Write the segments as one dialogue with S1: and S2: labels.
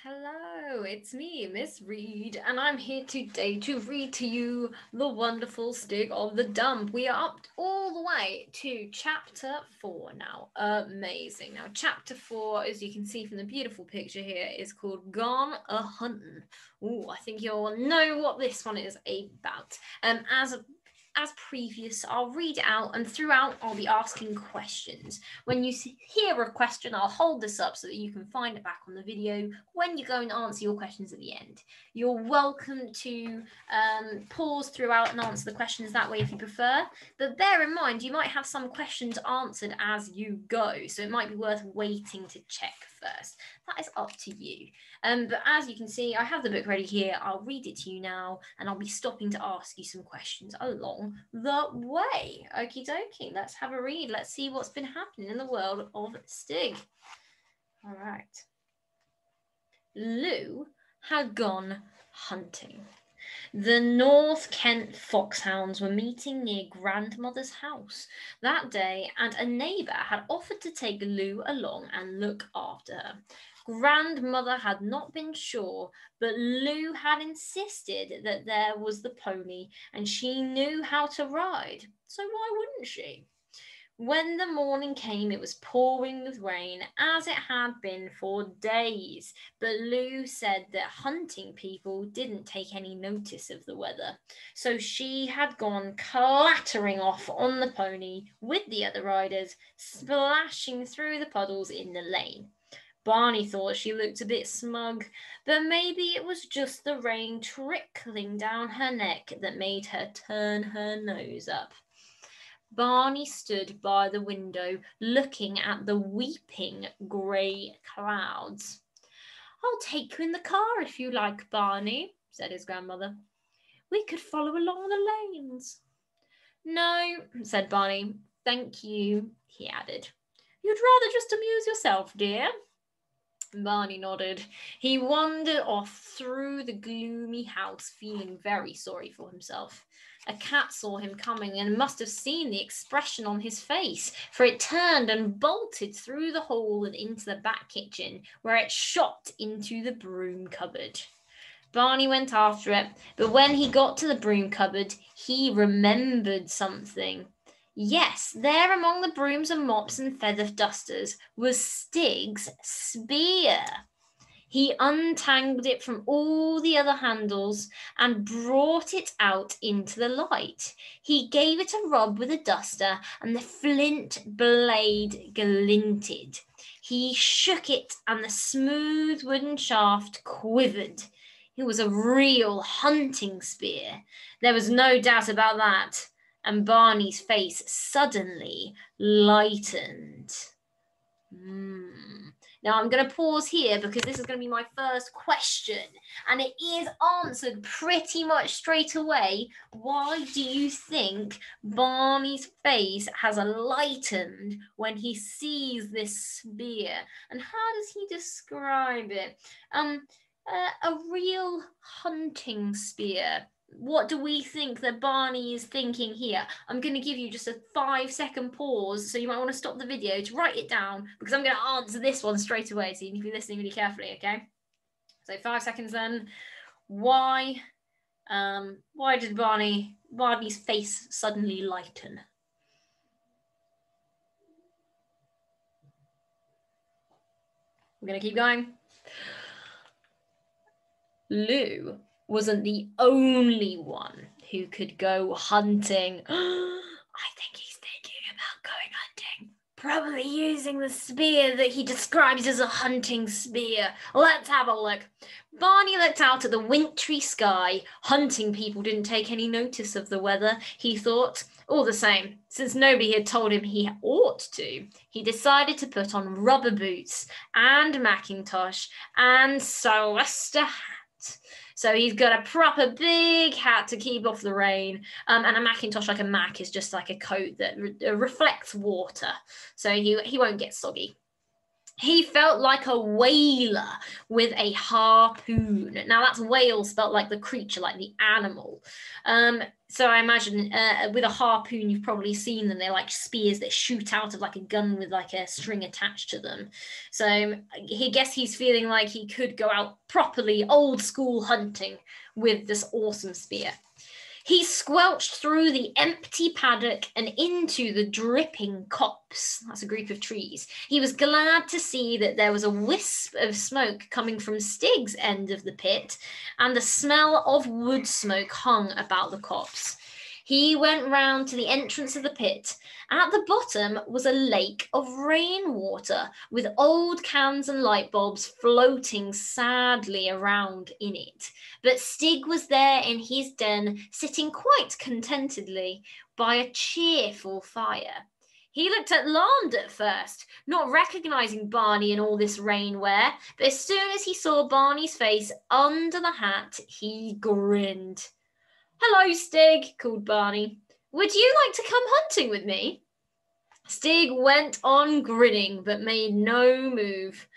S1: Hello, it's me, Miss Reed, and I'm here today to read to you the wonderful Stig of the Dump. We are up all the way to chapter 4 now. Amazing. Now, chapter 4, as you can see from the beautiful picture here, is called Gone a Huntin'. Ooh, I think you'll know what this one is about. As previous, I'll read it out, and throughout I'll be asking questions. When you hear a question, I'll hold this up so that you can find it back on the video when you go and answer your questions at the end. You're welcome to pause throughout and answer the questions that way if you prefer, but bear in mind you might have some questions answered as you go, so it might be worth waiting to check first. That is up to you. But as you can see, I have the book ready here. I'll read it to you now, and I'll be stopping to ask you some questions along the way. Okie dokie, let's have a read. Let's see what's been happening in the world of Stig. All right. Lou had gone hunting. The North Kent foxhounds were meeting near grandmother's house that day, and a neighbour had offered to take Lou along and look after her. Grandmother had not been sure, but Lou had insisted that there was the pony and she knew how to ride, so why wouldn't she? When the morning came, it was pouring with rain, as it had been for days, but Lou said that hunting people didn't take any notice of the weather, so she had gone clattering off on the pony with the other riders, splashing through the puddles in the lane. Barney thought she looked a bit smug, but maybe it was just the rain trickling down her neck that made her turn her nose up. Barney stood by the window, looking at the weeping grey clouds. "I'll take you in the car if you like, Barney," said his grandmother. "We could follow along the lanes." "No," said Barney. "Thank you," he added. "You'd rather just amuse yourself, dear?" Barney nodded. He wandered off through the gloomy house, feeling very sorry for himself. A cat saw him coming and must have seen the expression on his face, for it turned and bolted through the hall and into the back kitchen, where it shot into the broom cupboard. Barney went after it, but when he got to the broom cupboard, he remembered something. Yes, there among the brooms and mops and feather dusters was Stig's spear. He untangled it from all the other handles and brought it out into the light. He gave it a rub with a duster, and the flint blade glinted. He shook it, and the smooth wooden shaft quivered. It was a real hunting spear. There was no doubt about that. And Barney's face suddenly lightened. Now I'm going to pause here because this is going to be my first question, and it is answered pretty much straight away. Why do you think Barney's face has lightened when he sees this spear? And how does he describe it? A real hunting spear. What do we think that Barney is thinking here? I'm going to give you just a 5-second pause, so you might want to stop the video to write it down, because I'm going to answer this one straight away, so you need to be listening really carefully, okay? So 5 seconds then. Why did Barney's face suddenly lighten? We're going to keep going. Lou wasn't the only one who could go hunting. I think he's thinking about going hunting, probably using the spear that he describes as a hunting spear. Let's have a look. Barney looked out at the wintry sky. Hunting people didn't take any notice of the weather, he thought. All the same, since nobody had told him he ought to, he decided to put on rubber boots and Macintosh and Sylvester hat. So he's got a proper big hat to keep off the rain, and a Macintosh, like a Mac, is just like a coat that reflects water, so he won't get soggy. He felt like a whaler with a harpoon. Now that's whale spelt like the creature, like the animal. So I imagine with a harpoon, you've probably seen them. They're like spears that shoot out of like a gun with like a string attached to them. So he guess he's feeling like he could go out properly old school hunting with this awesome spear. He squelched through the empty paddock and into the dripping copse. That's a group of trees. He was glad to see that there was a wisp of smoke coming from Stig's end of the pit, and the smell of wood smoke hung about the copse. He went round to the entrance of the pit. At the bottom was a lake of rainwater with old cans and light bulbs floating sadly around in it. But Stig was there in his den, sitting quite contentedly by a cheerful fire. He looked alarmed at first, not recognizing Barney in all this rainwear, but as soon as he saw Barney's face under the hat, he grinned. "Hello, Stig," called Barney. "Would you like to come hunting with me?" Stig went on grinning, but made no move.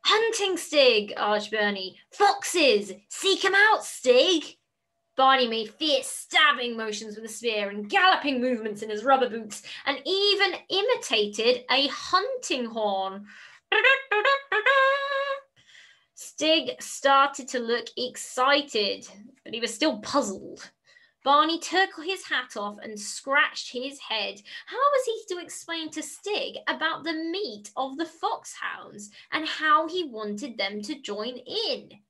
S1: "Hunting, Stig," urged Bernie. "Foxes! Seek 'em out, Stig." Barney made fierce stabbing motions with a spear and galloping movements in his rubber boots, and even imitated a hunting horn. Stig started to look excited, but he was still puzzled. Barney took his hat off and scratched his head. How was he to explain to Stig about the meat of the foxhounds and how he wanted them to join in?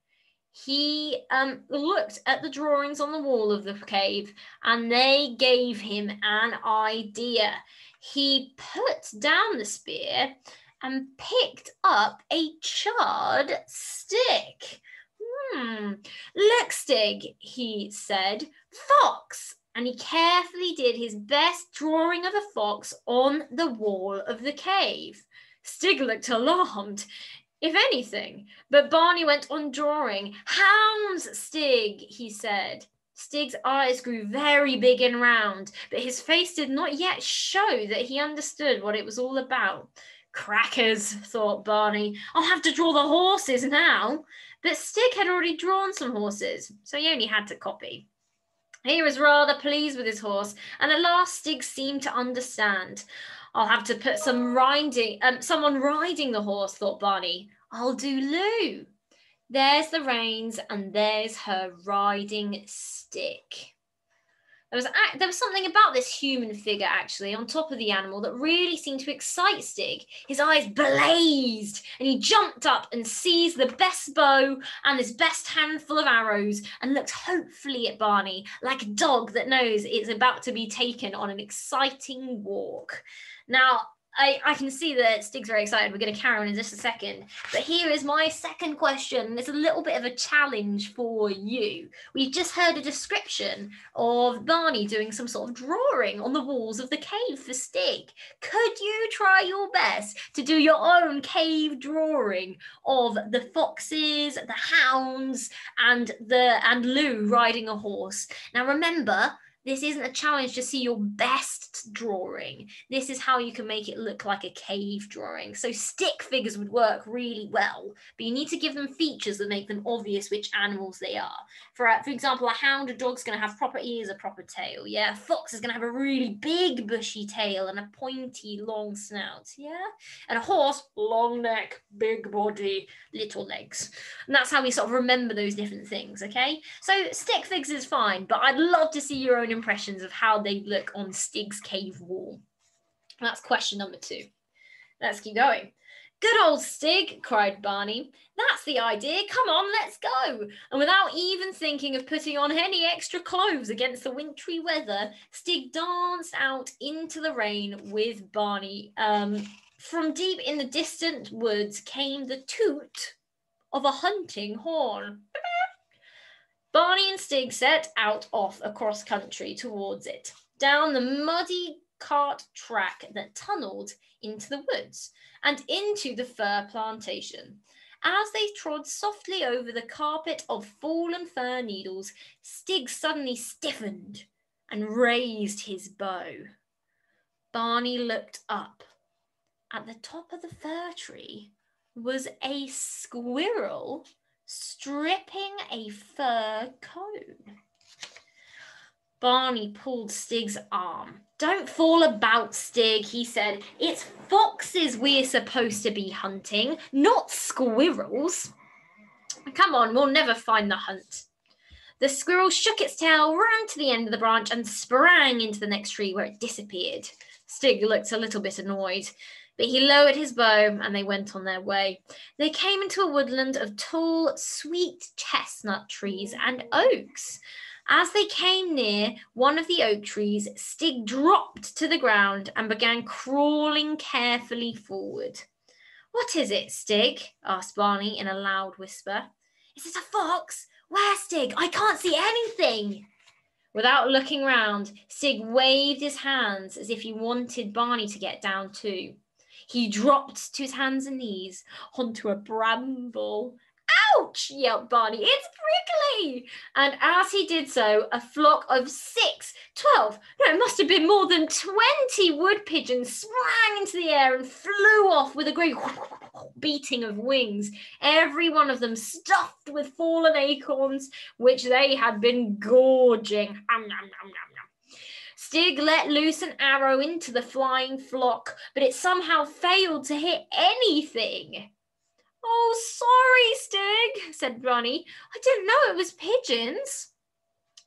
S1: He looked at the drawings on the wall of the cave, and they gave him an idea. He put down the spear and picked up a charred stick. Look, Stig," he said. "Fox." And he carefully did his best drawing of a fox on the wall of the cave. Stig looked alarmed, if anything, but Barney went on drawing. "Hounds, Stig," he said. Stig's eyes grew very big and round, but his face did not yet show that he understood what it was all about. "Crackers," thought Barney. "I'll have to draw the horses now." But Stig had already drawn some horses, so he only had to copy. He was rather pleased with his horse, and at last Stig seemed to understand. "I'll have to put someone riding the horse," thought Barney. "I'll do Lou. There's the reins, and there's her riding stick." There was something about this human figure, actually, on top of the animal that really seemed to excite Stig. His eyes blazed, and he jumped up and seized the best bow and his best handful of arrows and looked hopefully at Barney, like a dog that knows it's about to be taken on an exciting walk. Now, I can see that Stig's very excited. We're going to carry on in just a second. But here is my second question. It's a little bit of a challenge for you. We've just heard a description of Barney doing some sort of drawing on the walls of the cave for Stig. Could you try your best to do your own cave drawing of the foxes, the hounds, and Lou riding a horse? Now remember, this isn't a challenge to see your best drawing. This is how you can make it look like a cave drawing. So stick figures would work really well, but you need to give them features that make them obvious which animals they are. For example, a hound, a dog's going to have proper ears, a proper tail. Yeah, a fox is going to have a really big bushy tail and a pointy long snout. Yeah, and a horse, long neck, big body, little legs. And that's how we sort of remember those different things. Okay, so stick figures is fine, but I'd love to see your own impressions of how they look on Stig's cave wall. That's question number 2. Let's keep going. "Good old Stig," cried Barney. "That's the idea. Come on, let's go." And without even thinking of putting on any extra clothes against the wintry weather, Stig danced out into the rain with Barney. From deep in the distant woods came the toot of a hunting horn. Barney and Stig set out off across country towards it, down the muddy cart track that tunneled into the woods and into the fir plantation. As they trod softly over the carpet of fallen fir needles, Stig suddenly stiffened and raised his bow. Barney looked up. At the top of the fir tree was a squirrel stripping a fir cone. Barney pulled Stig's arm. "Don't fall about, Stig," he said. "It's foxes we're supposed to be hunting, not squirrels. Come on, we'll never find the hunt." The squirrel shook its tail, ran to the end of the branch, and sprang into the next tree where it disappeared. Stig looked a little bit annoyed, but he lowered his bow and they went on their way. They came into a woodland of tall, sweet chestnut trees and oaks. As they came near one of the oak trees, Stig dropped to the ground and began crawling carefully forward. "What is it, Stig?" asked Barney in a loud whisper. "Is it a fox? Where, Stig? I can't see anything." Without looking round, Stig waved his hands as if he wanted Barney to get down too. He dropped to his hands and knees onto a bramble. "Ouch!" yelped Barney. "It's prickly!" And as he did so, a flock of 12, it must have been more than 20 wood pigeons sprang into the air and flew off with a great beating of wings, every one of them stuffed with fallen acorns, which they had been gorging. Stig let loose an arrow into the flying flock, but it somehow failed to hit anything. "Oh, sorry, Stig," said Barney. "I didn't know it was pigeons."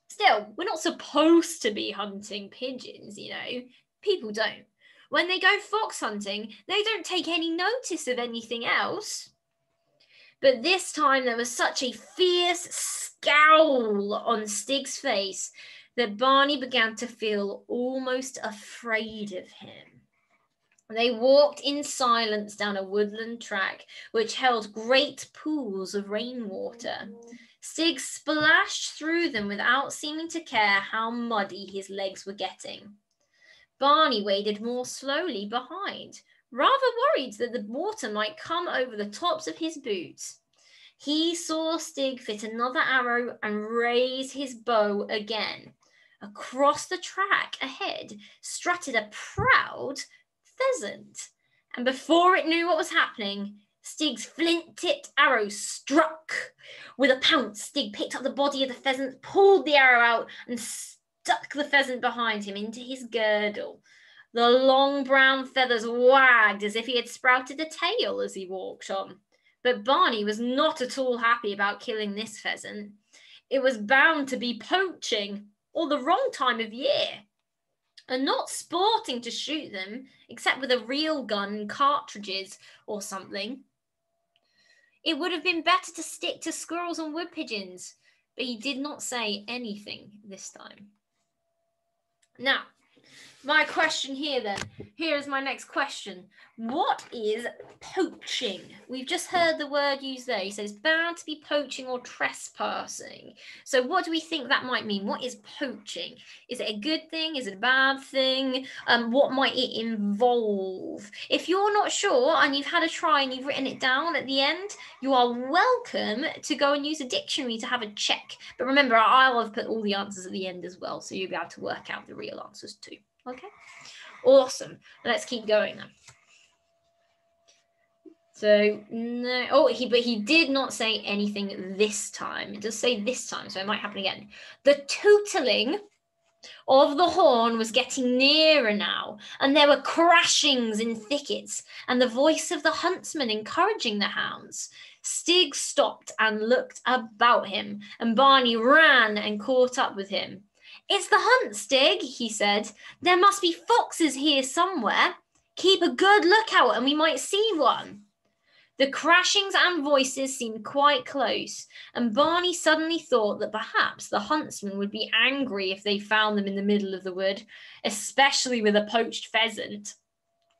S1: Still, we're not supposed to be hunting pigeons, you know. People don't. When they go fox hunting, they don't take any notice of anything else. But this time there was such a fierce scowl on Stig's face that Barney began to feel almost afraid of him. They walked in silence down a woodland track which held great pools of rainwater. Stig splashed through them without seeming to care how muddy his legs were getting. Barney waded more slowly behind, rather worried that the water might come over the tops of his boots. He saw Stig fit another arrow and raise his bow again. Across the track ahead strutted a proud pheasant, and before it knew what was happening, Stig's flint-tipped arrow struck. With a pounce, Stig picked up the body of the pheasant, pulled the arrow out, and stuck the pheasant behind him into his girdle. The long brown feathers wagged as if he had sprouted a tail as he walked on. But Barney was not at all happy about killing this pheasant. It was bound to be poaching, or the wrong time of year, and not sporting to shoot them, except with a real gun and cartridges or something. It would have been better to stick to squirrels and wood pigeons, but he did not say anything this time. Now, my question here then. Here is my next question. What is poaching? We've just heard the word used there. He says bound to be poaching or trespassing. So what do we think that might mean? What is poaching? Is it a good thing? Is it a bad thing? What might it involve? If you're not sure and you've had a try and you've written it down at the end, you are welcome to go and use a dictionary to have a check. But remember, I'll have put all the answers at the end as well, so you'll be able to work out the real answers too. Okay, awesome. Let's keep going then. So no, but he did not say anything this time. It does say this time, so it might happen again. The tootling of the horn was getting nearer now, and there were crashings in thickets, and the voice of the huntsman encouraging the hounds. Stig stopped and looked about him, and Barney ran and caught up with him. "It's the hunt, Stig," he said. "There must be foxes here somewhere. Keep a good lookout and we might see one." The crashings and voices seemed quite close, and Barney suddenly thought that perhaps the huntsmen would be angry if they found them in the middle of the wood, especially with a poached pheasant.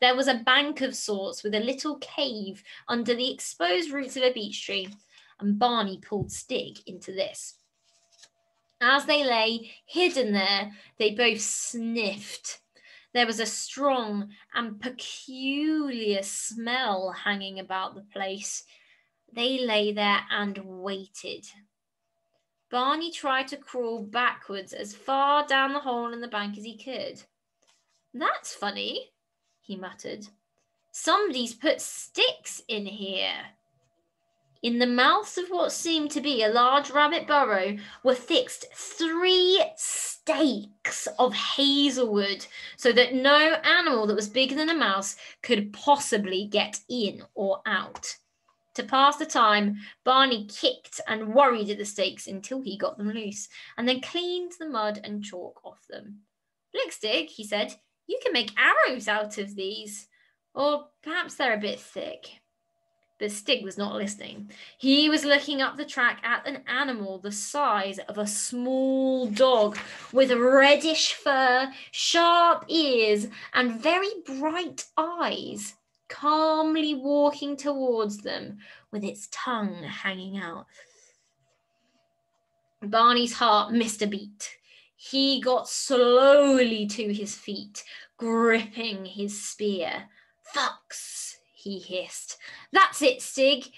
S1: There was a bank of sorts with a little cave under the exposed roots of a beech tree, and Barney pulled Stig into this. As they lay hidden there, they both sniffed. There was a strong and peculiar smell hanging about the place. They lay there and waited. Barney tried to crawl backwards as far down the hole in the bank as he could. "That's funny," he muttered. Somebody's put sticks in here. In the mouths of what seemed to be a large rabbit burrow were fixed 3 stakes of hazelwood so that no animal that was bigger than a mouse could possibly get in or out. To pass the time, Barney kicked and worried at the stakes until he got them loose, and then cleaned the mud and chalk off them. "Look, Stig," he said, "you can make arrows out of these. Or perhaps they're a bit thick." But Stig was not listening. He was looking up the track at an animal the size of a small dog, with reddish fur, sharp ears, and very bright eyes, calmly walking towards them with its tongue hanging out. Barney's heart missed a beat. He got slowly to his feet, gripping his spear. "Fox," he hissed. "That's it, Stig.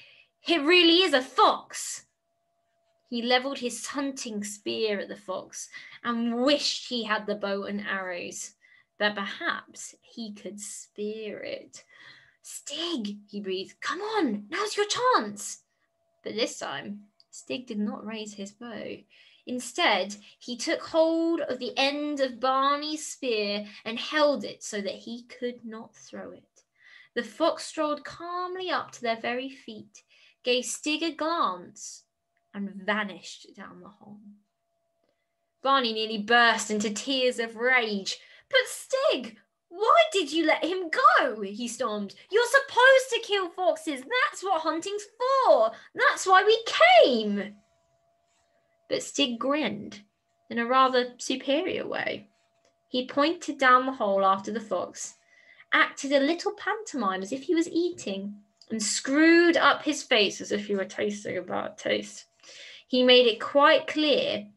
S1: It really is a fox." He levelled his hunting spear at the fox and wished he had the bow and arrows, but perhaps he could spear it. "Stig," he breathed, "come on, now's your chance." But this time, Stig did not raise his bow. Instead, he took hold of the end of Barney's spear and held it so that he could not throw it. The fox strolled calmly up to their very feet, gave Stig a glance, and vanished down the hole. Barney nearly burst into tears of rage. "But Stig, why did you let him go?" he stormed. "You're supposed to kill foxes. That's what hunting's for. That's why we came." But Stig grinned in a rather superior way. He pointed down the hole after the fox, acted a little pantomime as if he was eating, and screwed up his face as if he were tasting a bad taste. He made it quite clear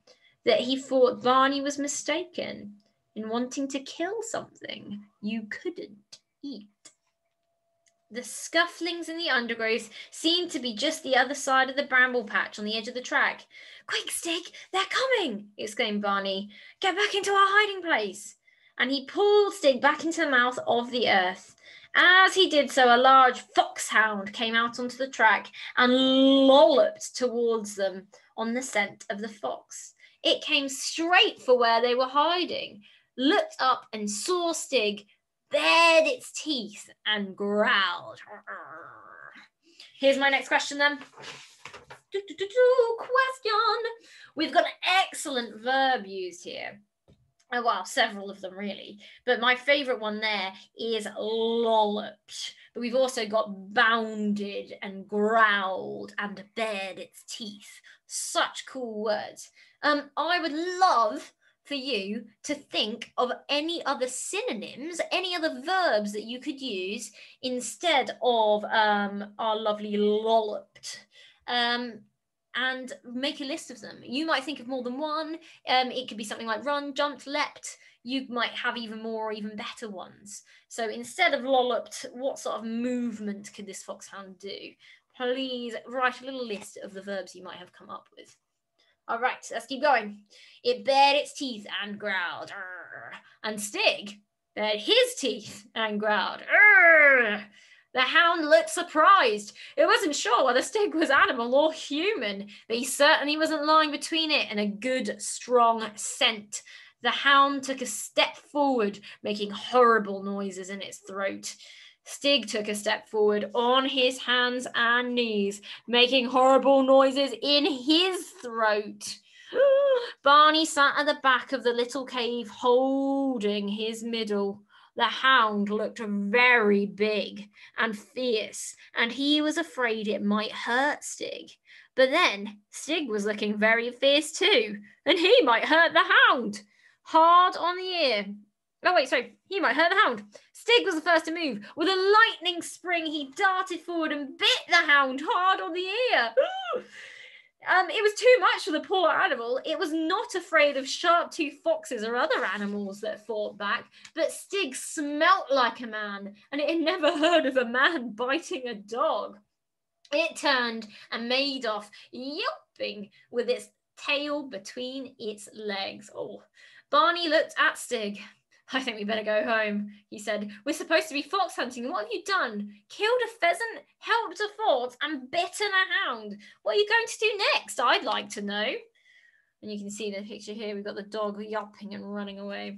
S1: that he thought Barney was mistaken in wanting to kill something you couldn't eat. The scufflings in the undergrowth seemed to be just the other side of the bramble patch on the edge of the track. "Quick, Stig, they're coming!" exclaimed Barney. "Get back into our hiding place." And he pulled Stig back into the mouth of the earth. As he did so, a large foxhound came out onto the track and lolloped towards them on the scent of the fox. It came straight for where they were hiding, looked up and saw Stig, bared its teeth and growled. Here's my next question then. Question. We've got an excellent verb used here. Oh, well, several of them really, but my favourite one there is lolloped. But we've also got bounded and growled and bared its teeth. Such cool words. I would love for you to think of any other synonyms, any other verbs that you could use instead of our lovely lolloped. And make a list of them. You might think of more than one. It could be something like run, jumped, leapt. You might have even more or even better ones. So instead of lolloped, what sort of movement could this foxhound do? Please write a little list of the verbs you might have come up with. All right, let's keep going. It bared its teeth and growled. And Stig bared his teeth and growled. The hound looked surprised. It wasn't sure whether Stig was animal or human, but he certainly wasn't lying between it and a good, strong scent. The hound took a step forward, making horrible noises in its throat. Stig took a step forward on his hands and knees, making horrible noises in his throat. Barney sat at the back of the little cave, holding his middle. The hound looked very big and fierce, and he was afraid it might hurt Stig. But then Stig was looking very fierce too, and he might hurt the hound. Hard on the ear. Oh, wait, sorry. He might hurt the hound. Stig was the first to move. With a lightning spring, he darted forward and bit the hound hard on the ear. It was too much for the poor animal. It was not afraid of sharp-toothed foxes or other animals that fought back, but Stig smelt like a man, and it had never heard of a man biting a dog. It turned and made off, yelping, with its tail between its legs. Oh, Barney looked at Stig. I think we better go home, he said. We're supposed to be fox hunting, and what have you done? Killed a pheasant, helped a fox, and bitten a hound. What are you going to do next? I'd like to know. And you can see the picture here. We've got the dog yelping and running away.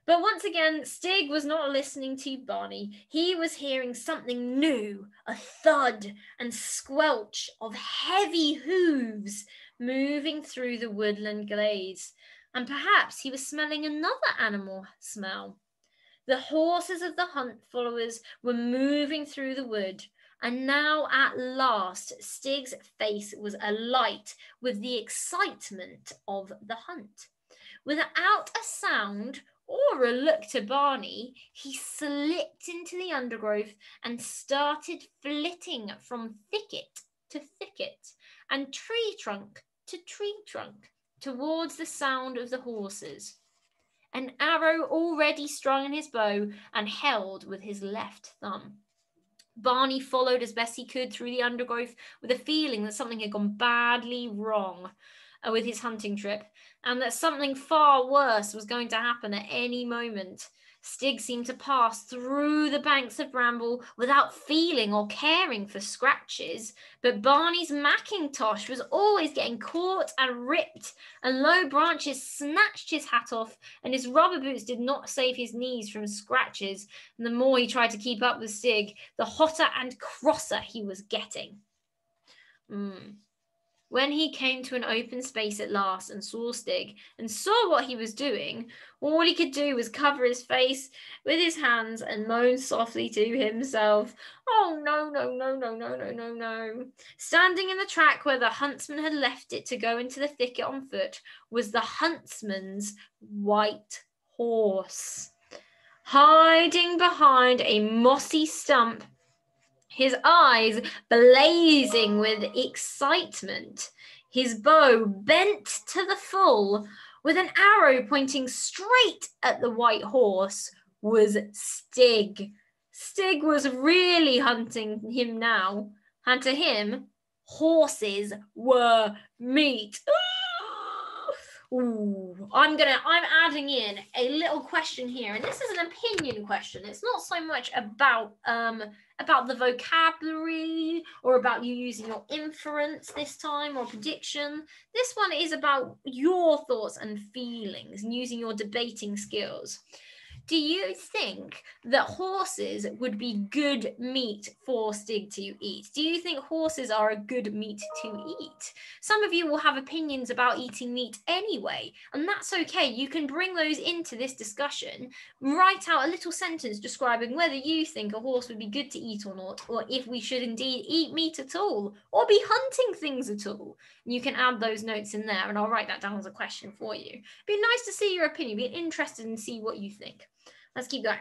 S1: But once again, Stig was not listening to Barney. He was hearing something new, a thud and squelch of heavy hooves moving through the woodland glades. And perhaps he was smelling another animal smell. The horses of the hunt followers were moving through the wood, and now at last Stig's face was alight with the excitement of the hunt. Without a sound or a look to Barney, he slipped into the undergrowth and started flitting from thicket to thicket and tree trunk to tree trunk towards the sound of the horses. An arrow already strung in his bow and held with his left thumb. Barney followed as best he could through the undergrowth with a feeling that something had gone badly wrong with his hunting trip, and that something far worse was going to happen at any moment. Stig seemed to pass through the banks of bramble without feeling or caring for scratches, but Barney's mackintosh was always getting caught and ripped, and low branches snatched his hat off, and his rubber boots did not save his knees from scratches, and the more he tried to keep up with Stig, the hotter and crosser he was getting. When he came to an open space at last and saw Stig and saw what he was doing, all he could do was cover his face with his hands and moan softly to himself, "Oh, no, no, no, no, no, no, no, no." Standing in the track where the huntsman had left it to go into the thicket on foot was the huntsman's white horse. Hiding behind a mossy stump, his eyes blazing with excitement, his bow bent to the full, with an arrow pointing straight at the white horse, was Stig. Stig was really hunting him now, and to him, horses were meat. Ooh, I'm adding in a little question here, and this is an opinion question. It's not so much about the vocabulary or about you using your inference this time or prediction. This one is about your thoughts and feelings and using your debating skills. Do you think that horses would be good meat for Stig to eat? Do you think horses are a good meat to eat? Some of you will have opinions about eating meat anyway, and that's okay. You can bring those into this discussion. Write out a little sentence describing whether you think a horse would be good to eat or not, or if we should indeed eat meat at all, or be hunting things at all. And you can add those notes in there, and I'll write that down as a question for you. It'd be nice to see your opinion, be interested and see what you think. Let's keep going.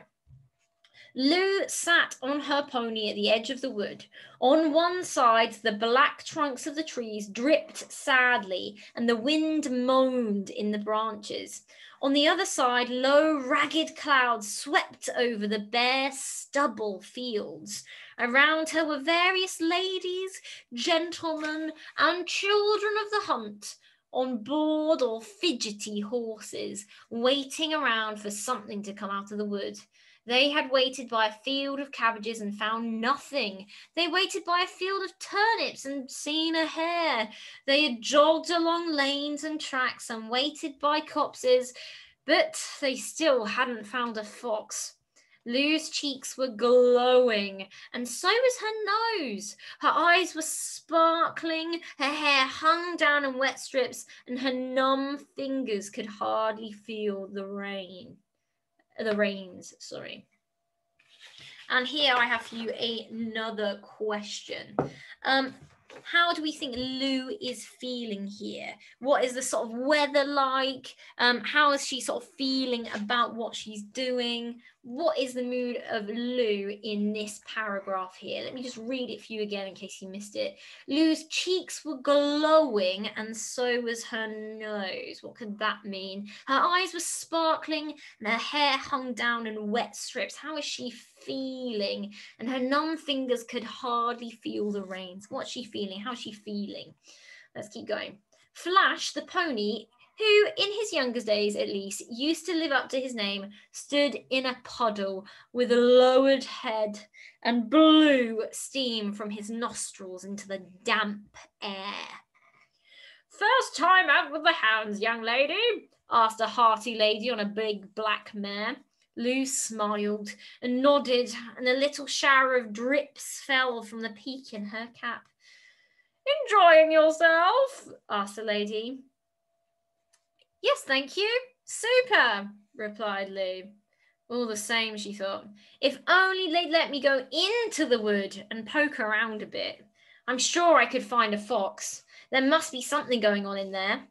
S1: Lou sat on her pony at the edge of the wood. On one side, the black trunks of the trees dripped sadly, and the wind moaned in the branches. On the other side, low, ragged clouds swept over the bare stubble fields. Around her were various ladies, gentlemen, and children of the hunt, on board or fidgety horses, waiting around for something to come out of the wood. They had waited by a field of cabbages and found nothing. They waited by a field of turnips and seen a hare. They had jogged along lanes and tracks and waited by copses, but they still hadn't found a fox. Lou's cheeks were glowing, and so was her nose. Her eyes were sparkling, her hair hung down in wet strips, and her numb fingers could hardly feel the reins. And here I have for you another question. How do we think Lou is feeling here? What is the sort of weather like? How is she sort of feeling about what she's doing? What is the mood of Lou in this paragraph here? Let me just read it for you again in case you missed it. Lou's cheeks were glowing and so was her nose. What could that mean? Her eyes were sparkling and her hair hung down in wet strips. How is she feeling? And her numb fingers could hardly feel the reins. What's she feeling? How's she feeling? Let's keep going. Flash, the pony, who, in his younger days at least, used to live up to his name, stood in a puddle with a lowered head and blew steam from his nostrils into the damp air. "First time out with the hounds, young lady?" asked a hearty lady on a big black mare. Lou smiled and nodded, and a little shower of drips fell from the peak in her cap. "Enjoying yourself?" asked the lady. "Yes, thank you. Super," replied Lou. All the same, she thought, if only they'd let me go into the wood and poke around a bit. I'm sure I could find a fox. There must be something going on in there.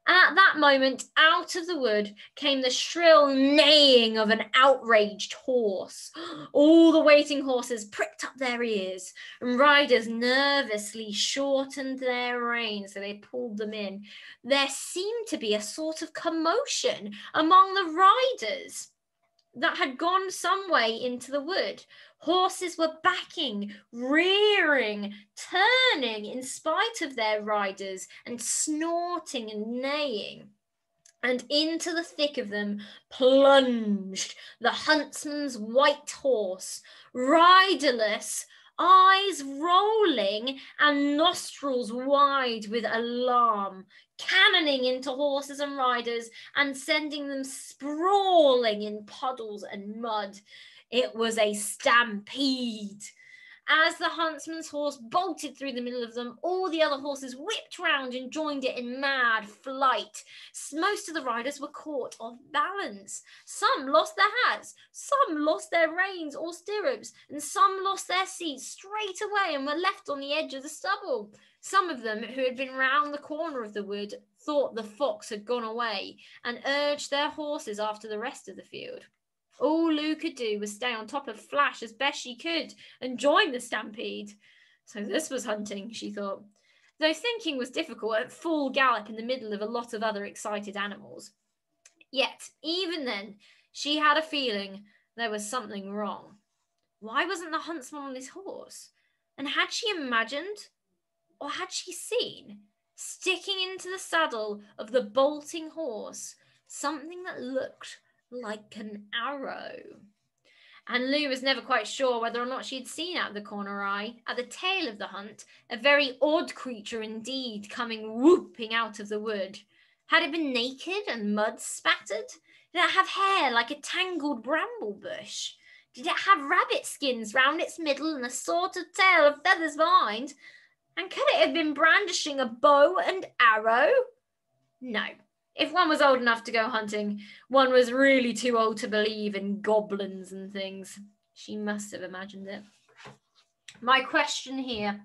S1: And at that moment, out of the wood came the shrill neighing of an outraged horse. All the waiting horses pricked up their ears, and riders nervously shortened their reins so they pulled them in. There seemed to be a sort of commotion among the riders that had gone some way into the wood. Horses were backing, rearing, turning in spite of their riders, and snorting and neighing. And into the thick of them plunged the huntsman's white horse, riderless, eyes rolling and nostrils wide with alarm, cannoning into horses and riders and sending them sprawling in puddles and mud. It was a stampede. As the huntsman's horse bolted through the middle of them, all the other horses whipped round and joined it in mad flight. Most of the riders were caught off balance. Some lost their hats, some lost their reins or stirrups, and some lost their seats straight away and were left on the edge of the stubble. Some of them, who had been round the corner of the wood, thought the fox had gone away and urged their horses after the rest of the field. All Lou could do was stay on top of Flash as best she could and join the stampede. So this was hunting, she thought, though thinking was difficult at full gallop in the middle of a lot of other excited animals. Yet, even then, she had a feeling there was something wrong. Why wasn't the huntsman on his horse? And had she imagined, or had she seen, sticking into the saddle of the bolting horse, something that looked like an arrow? And Lou was never quite sure whether or not she had seen out of the corner eye, at the tail of the hunt, a very odd creature indeed coming whooping out of the wood. Had it been naked and mud spattered? Did it have hair like a tangled bramble bush? Did it have rabbit skins round its middle and a sort of tail of feathers behind? And could it have been brandishing a bow and arrow? No. If one was old enough to go hunting, one was really too old to believe in goblins and things. She must have imagined it. My question here,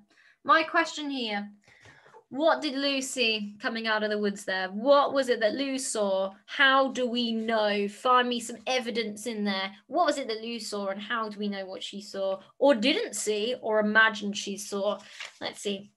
S1: what did Lou see coming out of the woods there? What was it that Lou saw? How do we know? Find me some evidence in there. What was it that Lou saw, and how do we know what she saw or didn't see or imagined she saw? Let's see.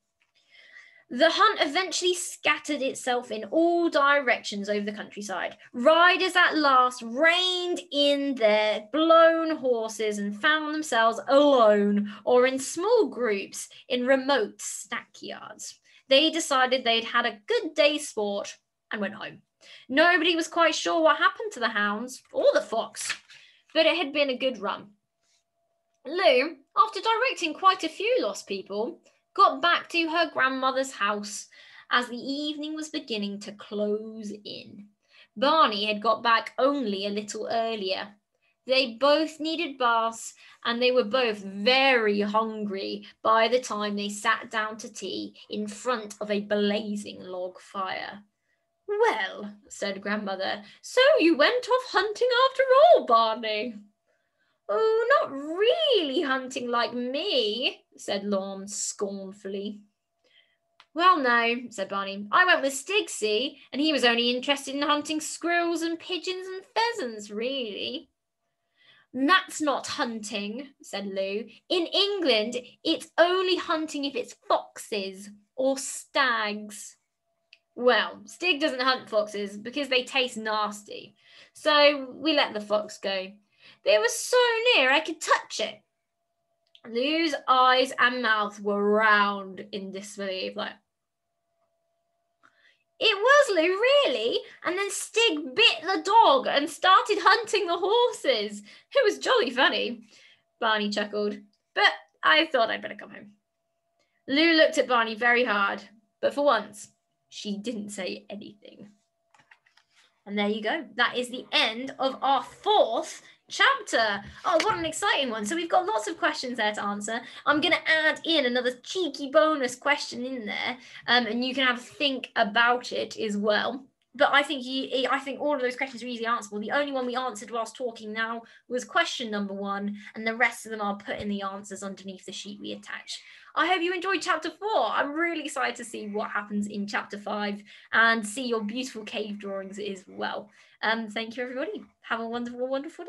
S1: The hunt eventually scattered itself in all directions over the countryside. Riders at last reined in their blown horses and found themselves alone or in small groups in remote stackyards. They decided they'd had a good day's sport and went home. Nobody was quite sure what happened to the hounds or the fox, but it had been a good run. Lou, after directing quite a few lost people, got back to her grandmother's house as the evening was beginning to close in. Barney had got back only a little earlier. They both needed baths, and they were both very hungry by the time they sat down to tea in front of a blazing log fire. "Well," said grandmother, "so you went off hunting after all, Barney?" "Oh, not really hunting like me," said Lorne scornfully. "Well, no," said Barney. "I went with Stig, see, and he was only interested in hunting squirrels and pigeons and pheasants, really." "That's not hunting," said Lou. "In England, it's only hunting if it's foxes or stags." "Well, Stig doesn't hunt foxes because they taste nasty, so we let the fox go. But it was so near I could touch it." Lou's eyes and mouth were round in disbelief, like, It was Lou, really. And then Stig bit the dog and started hunting the horses. It was jolly funny. Barney chuckled, but I thought I'd better come home. Lou looked at Barney very hard, but for once, she didn't say anything. And there you go. That is the end of our 4th chapter. Oh, what an exciting one. So we've got lots of questions there to answer. I'm going to add in another cheeky bonus question in there, and you can have a think about it as well. But I think all of those questions are easily answerable. The only one we answered whilst talking now was question number 1, and the rest of them I'll put in the answers underneath the sheet we attach. I hope you enjoyed chapter 4. I'm really excited to see what happens in chapter 5 and see your beautiful cave drawings as well. Thank you, everybody. Have a wonderful, wonderful day.